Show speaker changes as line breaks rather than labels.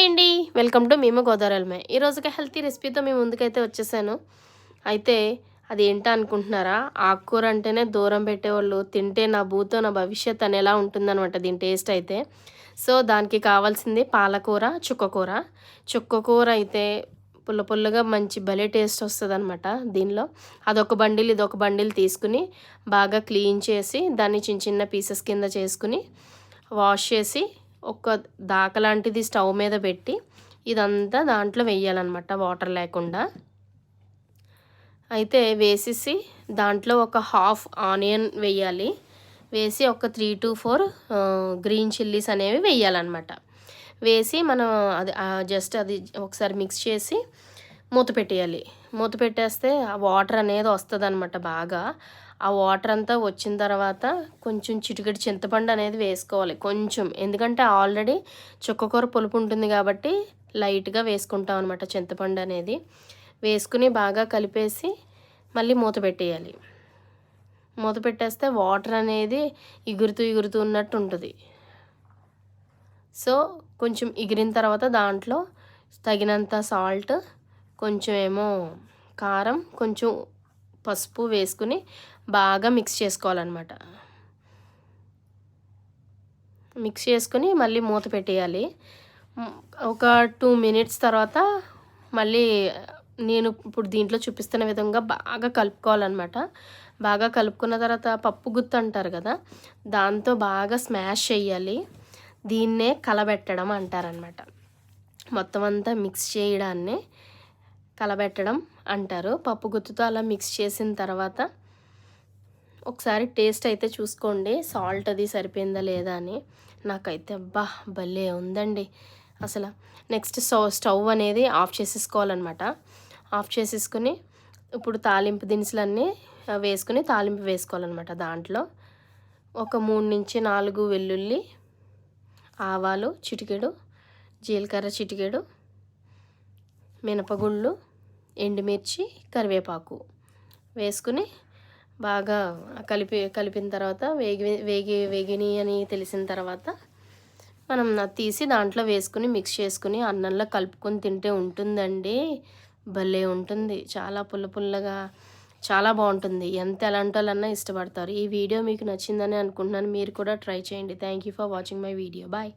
అండి, welcome to మేము Godavari. ఈరోజుకి healthy రెసిపీతో మీ ముందుకైతే వచ్చేసాను. అయితే అది ఏంటో అనుకుంటున్నారా? ఆకుకూర అంటేనే దూరం పెట్టేవాళ్ళు, తింటే నా భూతో నా భవిష్యత్ అని ఎలా ఉంటుందన్నమాట దీని టేస్ట్ అయితే. సో దానికి కావాల్సింది పాలకూర, చుక్కకూర. చుక్కకూర అయితే పుల్ల పుల్లగా మంచి భలే టేస్ట్ వస్తుందన్నమాట దీనిలో. అదొక బండిల్, ఇదొక బండిల్ తీసుకుని బాగా క్లీన్ చేసి దాన్ని చిన్న చిన్న పీసెస్ కింద చేసుకుని వాష్ చేసి ఒక దాక లాంటిది స్టవ్ మీద పెట్టి ఇదంతా దాంట్లో వేయాలన్నమాట, వాటర్ లేకుండా. అయితే వేసేసి దాంట్లో ఒక హాఫ్ ఆనియన్ వేయాలి. వేసి ఒక 3 to 4 గ్రీన్ చిల్లీస్ అనేవి వేయాలన్నమాట. వేసి మనం అది జస్ట్ అది ఒకసారి మిక్స్ చేసి మూత పెట్టేయాలి. మూత పెట్టేస్తే ఆ వాటర్ అనేది వస్తుందన్నమాట బాగా. ఆ వాటర్ అంతా వచ్చిన తర్వాత కొంచెం చిటికెడు చింతపండు అనేది వేసుకోవాలి కొంచెం. ఎందుకంటే ఆల్రెడీ చుక్కకూర పులుపు ఉంటుంది కాబట్టి లైట్గా వేసుకుంటాం అనమాట చింతపండు అనేది. వేసుకుని బాగా కలిపేసి మళ్ళీ మూత పెట్టేయాలి. మూత పెట్టేస్తే వాటర్ అనేది ఎగురుతూ ఉన్నట్టు ఉంటుంది. సో కొంచెం ఎగిరిన తర్వాత దాంట్లో తగినంత సాల్ట్, కొంచెం ఏమో కారం, కొంచెం పసుపు వేసుకుని బాగా మిక్స్ చేసుకోవాలన్నమాట. మిక్స్ చేసుకుని మళ్ళీ మూత పెట్టేయాలి. ఒక 2 minutes తర్వాత మళ్ళీ నేను ఇప్పుడు దీంట్లో చూపిస్తున్న విధంగా బాగా కలుపుకోవాలన్నమాట. బాగా కలుపుకున్న తర్వాత పప్పు గుత్తి అంటారు కదా, దాంతో బాగా స్మాష్ చేయాలి. దీన్నే కలబెట్టడం అంటారనమాట. మొత్తం అంతా మిక్స్ చేయడాన్ని కలబెట్టడం అంటారు. పప్పు గుత్తుతో అలా మిక్స్ చేసిన తర్వాత ఒకసారి టేస్ట్ అయితే చూసుకోండి, సాల్ట్ అది సరిపోయిందా లేదా అని. నాకైతే అబ్బా భలే ఉందండి అసలు. నెక్స్ట్ స్టవ్ అనేది ఆఫ్ చేసేసుకోవాలన్నమాట. ఆఫ్ చేసేసుకుని ఇప్పుడు తాలింపు దినుసులన్నీ వేసుకుని తాలింపు వేసుకోవాలన్నమాట. దాంట్లో ఒక 3 నుంచి 4 వెల్లుల్లి, ఆవాలు చిటికెడు, జీలకర్ర చిటికెడు, మినపగుళ్ళు, ఎండుమిర్చి, కరివేపాకు వేసుకుని బాగా కలిపిన తర్వాత వేగిని అని తెలిసిన తర్వాత మనం తీసి దాంట్లో వేసుకుని మిక్స్ చేసుకుని అన్నంలో కలుపుకొని తింటే ఉంటుందండి, భలే ఉంటుంది. చాలా పుల్లగా చాలా బాగుంటుంది. ఎలాంటి వాళ్ళన్నా ఇష్టపడతారు. ఈ వీడియో మీకు నచ్చిందని అనుకుంటున్నాను. మీరు కూడా ట్రై చేయండి. Thank you for watching my video. Bye.